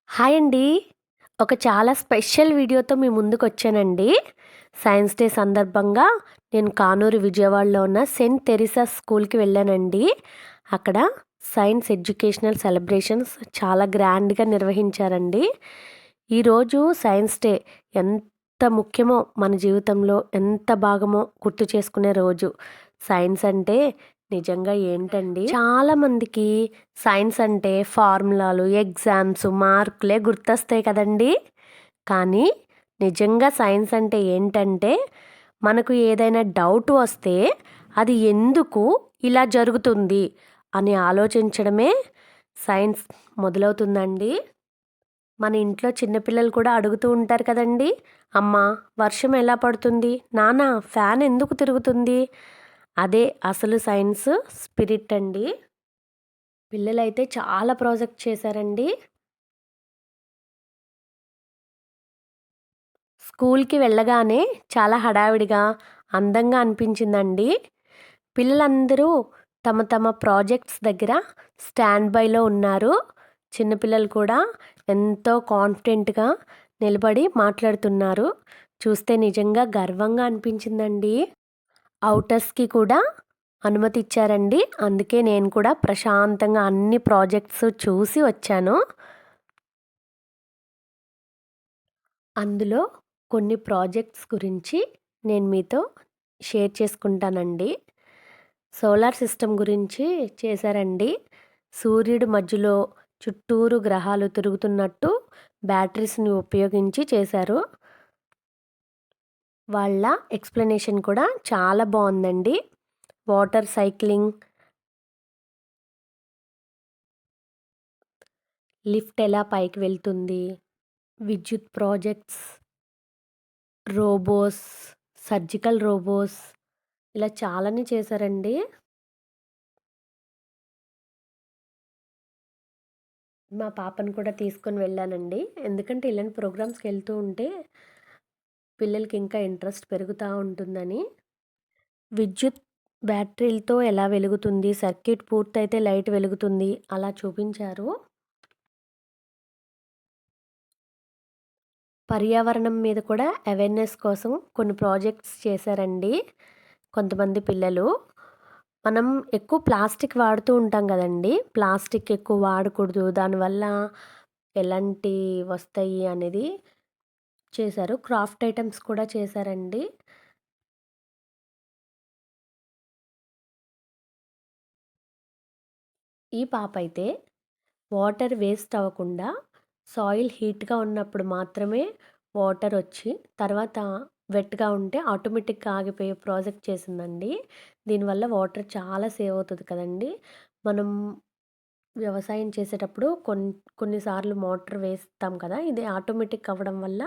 Hi అండి. ఒక చాలా స్పెషల్ వీడియోతో మీ ముందుకొచ్చానండి. సైన్స్ డే సందర్భంగా నేను కానూరు విజయవాడలో ఉన్న సెయింట్ తెరిసాస్ స్కూల్‌కి వెళ్ళానండి. అక్కడ సైన్స్ ఎడ్యుకేషనల్ సెలబ్రేషన్స్ చాలా గ్రాండ్‌గా నిర్వహించారండి. ఈరోజు సైన్స్ డే ఎంత ముఖ్యమో మన జీవితంలో, ఎంత భాగమో గుర్తు చేసుకునే రోజు. సైన్స్ అంటే నిజంగా ఏంటండి, చాలామందికి సైన్స్ అంటే ఫార్ములాలు, ఎగ్జామ్స్, మార్కులే గుర్తొస్తాయి కదండీ! కానీ నిజంగా సైన్స్ అంటే ఏంటంటే, మనకు ఏదైనా డౌట్ వస్తే అది ఎందుకు ఇలా జరుగుతుంది అని ఆలోచించడమే సైన్స్ మొదలవుతుందండి. మన ఇంట్లో చిన్నపిల్లలు కూడా అడుగుతూ ఉంటారు కదండీ! అమ్మా, వర్షం ఎలా పడుతుంది? నాన్న, ఫ్యాన్ ఎందుకు తిరుగుతుంది? అదే అసలు సైన్స్ స్పిరిట్ అండి. పిల్లలైతే చాలా ప్రాజెక్ట్ చేశారండి. స్కూల్‌కి వెళ్ళగానే చాలా హడావిడిగా, అందంగా అనిపించిందండి. పిల్లలందరూ తమ తమ ప్రాజెక్ట్స్ దగ్గర స్టాండ్ బైలో ఉన్నారు. చిన్నపిల్లలు కూడా ఎంతో కాన్ఫిడెంట్‌గా నిలబడి మాట్లాడుతున్నారు. చూస్తే నిజంగా గర్వంగా అనిపించిందండి. ఔటర్స్‌కి కూడా అనుమతి ఇచ్చారండి. అందుకే నేను కూడా ప్రశాంతంగా అన్ని ప్రాజెక్ట్స్ చూసి వచ్చాను. అందులో కొన్ని ప్రాజెక్ట్స్ గురించి నేను మీతో షేర్ చేసుకుంటానండి. సోలార్ సిస్టమ్ గురించి చేశారండి. సూర్యుడి మధ్యలో చుట్టూరు గ్రహాలు తిరుగుతున్నట్టు బ్యాటరీస్‌ని ఉపయోగించి చేశారు. వాళ్ళ ఎక్స్‌ప్లనేషన్ కూడా చాలా బావుందండి. వాటర్ సైక్లింగ్, లిఫ్ట్ ఎలా పైకి వెళ్తుంది, విద్యుత్ ప్రాజెక్ట్స్, రోబోస్, సర్జికల్ రోబోస్, ఇలా చాలానే చేశారండి. మా పాపను కూడా తీసుకొని వెళ్ళానండి. ఎందుకంటే ఇలాంటి ప్రోగ్రామ్స్‌కి వెళ్తూ ఉంటే పిల్లలకి ఇంకా ఇంట్రెస్ట్ పెరుగుతా ఉంటుందని. విద్యుత్ బ్యాటరీలతో ఎలా వెలుగుతుంది, సర్క్యూట్ పూర్తయితే లైట్ వెలుగుతుంది, అలా చూపించారు. పర్యావరణం మీద కూడా అవేర్‌నెస్ కోసం కొన్ని ప్రాజెక్ట్స్ చేశారండి కొంతమంది పిల్లలు. మనం ఎక్కువ ప్లాస్టిక్ వాడుతూ ఉంటాం గదండీ! ప్లాస్టిక్ ఎక్కువ వాడకూడదు. దానివల్ల ఎలాంటి వస్తాయి అనేది చేశారు. క్రాఫ్ట్ ఐటెమ్స్ కూడా చేశారండి. ఈ పాపైతే వాటర్ వేస్ట్ అవ్వకుండా సాయిల్ హీట్‌గా ఉన్నప్పుడు మాత్రమే వాటరొచ్చి, తర్వాత వెట్‌గా ఉంటే ఆటోమేటిక్‌గా ఆగిపోయే ప్రాజెక్ట్ చేసిందండి. దీనివల్ల వాటర్ చాలా సేవ్ అవుతది కదండీ! మనం వ్యవసాయం చేసేటప్పుడు కొన్నిసార్లు మోటార్ వేస్తాం కదా! ఇది ఆటోమేటిక్ అవ్వడం వల్ల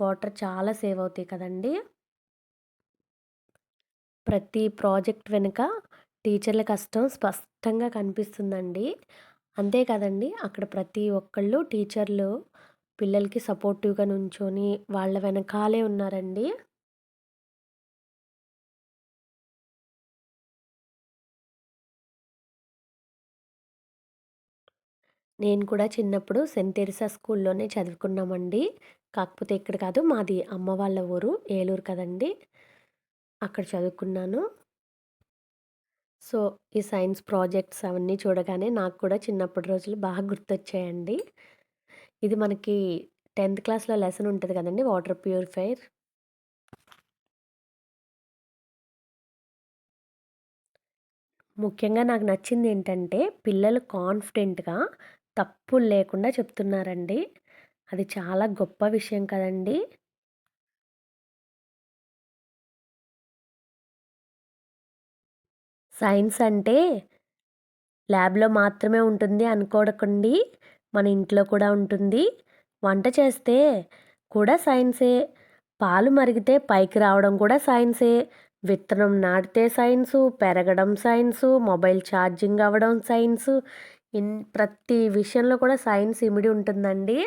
వాటర్ చాలా సేవ్ అవుతాయి కదండీ! ప్రతి ప్రాజెక్ట్ వెనుక టీచర్ల కష్టం స్పష్టంగా కనిపిస్తుందండి. అంతే కాదండి, అక్కడ ప్రతి ఒక్కళ్ళు టీచర్లు పిల్లలకి సపోర్టివ్‌గా నుంచొని వాళ్ళ వెనకాలే ఉన్నారండి. నేను కూడా చిన్నప్పుడు సెయింట్ తెరిసా స్కూల్లోనే చదువుకున్నామండి. కాకపోతే ఇక్కడ కాదు, మాది అమ్మ వాళ్ళ ఊరు ఏలూరు కదండీ! అక్కడ చదువుకున్నాను. సో, ఈ సైన్స్ ప్రాజెక్ట్స్ అవన్నీ చూడగానే నాకు కూడా చిన్నప్పటి రోజులు బాగా గుర్తొచ్చాయండి. ఇది మనకి 10థ్ క్లాస్‌లో లెసన్ ఉంటది కదండీ! Water purifier. ముఖ్యంగా నాకు నచ్చిందేంటంటే, పిల్లలు కాన్ఫిడెంట్‌గా తప్పులు లేకుండా చెప్తున్నారండి. అది చాలా గొప్ప విషయం కదండీ! సైన్స్ అంటే ల్యాబ్‌లో మాత్రమే ఉంటుంది అనుకోకండి. మన ఇంట్లో కూడా ఉంటుంది. వంట చేస్తే కూడా సైన్సే. పాలు మరిగితే పైకి రావడం కూడా సైన్సే. విత్తనం నాటితే సైన్సు, పెరగడం సైన్సు, మొబైల్ ఛార్జింగ్ అవ్వడం సైన్సు. ప్రతి విషయంలో కూడా సైన్స్ ఇమిడి ఉంటుందండి.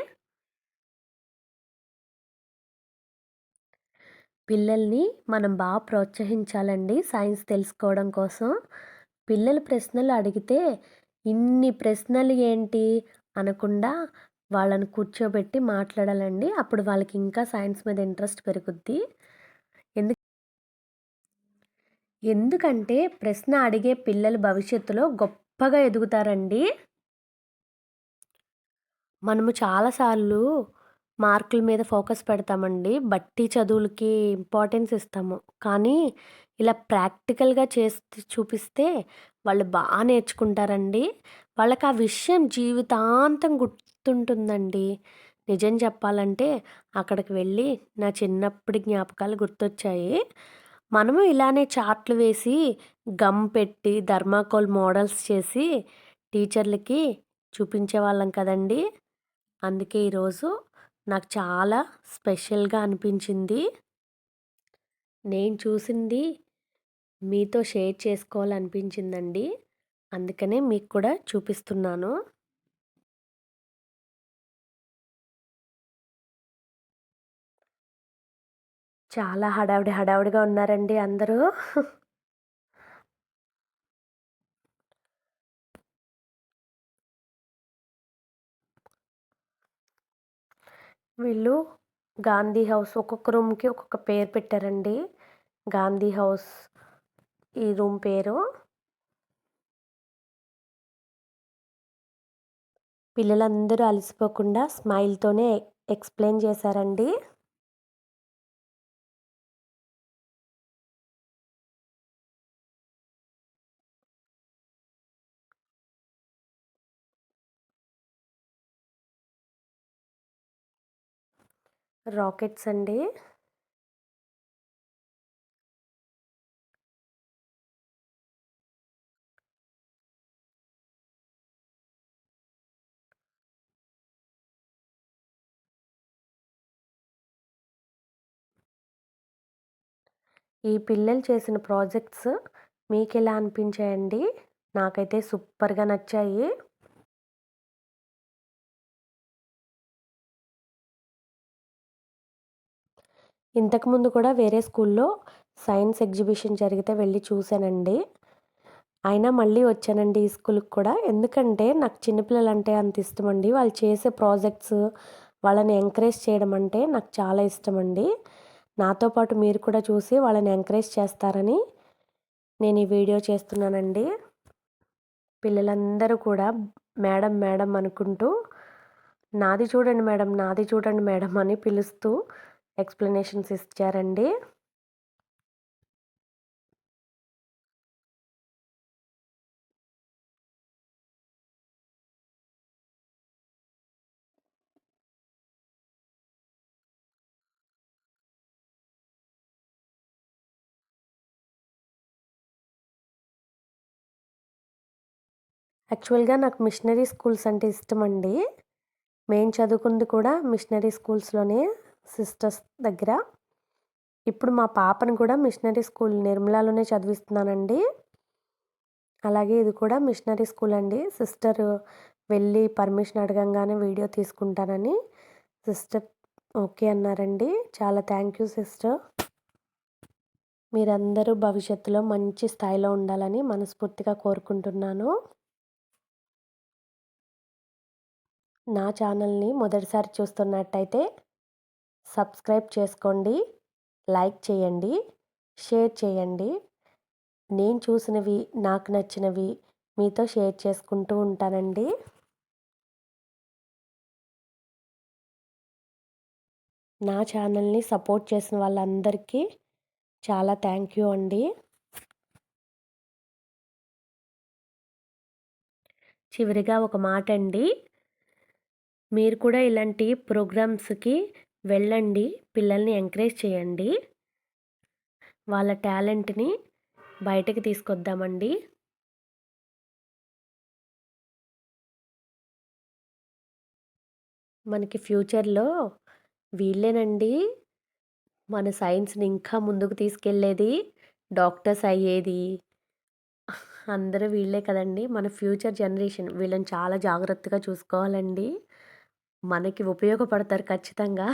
పిల్లల్ని మనం ప్రోత్సహించాలండి సైన్స్ తెలుసుకోవడం కోసం. పిల్లలు ప్రశ్నలు అడిగితే, ఇన్ని ప్రశ్నలు ఏంటి అనకుండా వాళ్ళని కూర్చోబెట్టి మాట్లాడాలండి. అప్పుడు వాళ్ళకి ఇంకా సైన్స్ మీద ఇంట్రెస్ట్ పెరుగుద్ది. ఎందు ఎందుకంటే ప్రశ్న అడిగే పిల్లలు భవిష్యత్తులో గొప్పగా ఎదుగుతారండి. మనము చాలా సార్లు మార్కుల మీద ఫోకస్ పెడతామండి. బట్టి చదువులకి ఇంపార్టెన్స్ ఇస్తాము. కానీ ఇలా ప్రాక్టికల్‌గా చేసి చూపిస్తే వాళ్ళు నేర్చుకుంటారండి. వాళ్ళకి ఆ విషయం జీవితాంతం గుర్తుంటుందండి. నిజం చెప్పాలంటే అక్కడికి వెళ్ళి నా చిన్నప్పటి జ్ఞాపకాలు గుర్తొచ్చాయి. మనము ఇలానే చార్ట్‌లు వేసి, గమ్ పెట్టి, థర్మాకోల్ మోడల్స్ చేసి టీచర్లకి చూపించేవాళ్ళం కదండీ! అందుకే ఈరోజు నాకు చాలా స్పెషల్‌గా అనిపించింది. నేను చూసింది మీతో షేర్ చేసుకోవాలనిపించిందండి. అందుకనే మీకు కూడా చూపిస్తున్నాను. చాలా హడావిడిగా ఉన్నారండి అందరూ. వీళ్ళు గాంధీ హౌస్ ఒక్కొక్క రూమ్‌కి ఒక్కొక్క పేరు పెట్టారండి. గాంధీ హౌస్ ఈ రూమ్ పేరు. పిల్లలందరూ అలసిపోకుండా స్మైల్‌తోనే ఎక్స్‌ప్లెయిన్ చేశారండి. రాకెట్స్ అండి. ఈ పిల్లలు చేసిన ప్రాజెక్ట్స్ మీకెలా అనిపించాయండి? నాకైతే సూపర్‌గా నచ్చాయి. ఇంతకుముందు కూడా వేరే స్కూల్లో సైన్స్ ఎగ్జిబిషన్ జరిగితే వెళ్ళి చూశానండి. అయినా మళ్ళీ వచ్చానండి ఈ స్కూలుకి కూడా. ఎందుకంటే నాకు చిన్న పిల్లలంటే అంత ఇష్టమండి. వాళ్ళు చేసే ప్రాజెక్ట్స్, వాళ్ళని ఎంకరేజ్ చేయడం అంటే నాకు చాలా ఇష్టమండి. నాతో పాటు మీరు కూడా చూసి వాళ్ళని ఎంకరేజ్ చేస్తారని నేను ఈ వీడియో చేస్తున్నానండి. పిల్లలందరూ కూడా మేడం, మేడం అనుకుంటూ నాది చూడండి మేడం, నాది చూడండి మేడం అని పిలుస్తూ ఎక్స్‌ప్లనేషన్స్ ఇచ్చారండి. యాక్చువల్‌గా నాకు మిషనరీ స్కూల్స్ అంటే ఇష్టమండి. మేము చదువుకుంది కూడా మిషనరీ స్కూల్స్‌లోనే సిస్టర్స్ దగ్గర. ఇప్పుడు మా పాపను కూడా మిషనరీ స్కూల్ నిర్మలాలోనే చదివిస్తున్నానండి. అలాగే ఇది కూడా మిషనరీ స్కూల్ అండి. సిస్టర్ వెళ్ళి పర్మిషన్ అడగంగానే వీడియో తీసుకుంటానని సిస్టర్ ఓకే అన్నారండి. చాలా థ్యాంక్ యూ సిస్టర్. మీరందరూ భవిష్యత్తులో మంచి స్థాయిలో ఉండాలని మనస్ఫూర్తిగా కోరుకుంటున్నాను. నా ఛానల్‌ని మొదటిసారి చూస్తున్నట్టయితే సబ్స్క్రైబ్ చేసుకోండి, లైక్ చేయండి, షేర్ చేయండి. నేను చూసినవి, నాకు నచ్చినవి మీతో షేర్ చేసుకుంటూ ఉంటానండి. నా ఛానల్‌ని సపోర్ట్ చేసిన వాళ్ళందరికీ చాలా థ్యాంక్ యూ అండి. చివరిగా ఒక మాటండి. మీరు కూడా ఇలాంటి ప్రోగ్రామ్స్‌కి వెళ్ళండి. పిల్లల్ని ఎంకరేజ్ చేయండి. వాళ్ళ టాలెంట్‌ని బయటకి తీసుకొద్దామండి. మనకి ఫ్యూచర్‌లో వీళ్ళేనండి మన సైన్స్‌ని ఇంకా ముందుకు తీసుకెళ్ళేది, డాక్టర్స్ అయ్యేది. అందరూ వీళ్ళే కదండీ! మన ఫ్యూచర్ జనరేషన్. వీళ్ళని చాలా జాగ్రత్తగా చూసుకోవాలండి. మనకి ఉపయోగపడతారు ఖచ్చితంగా.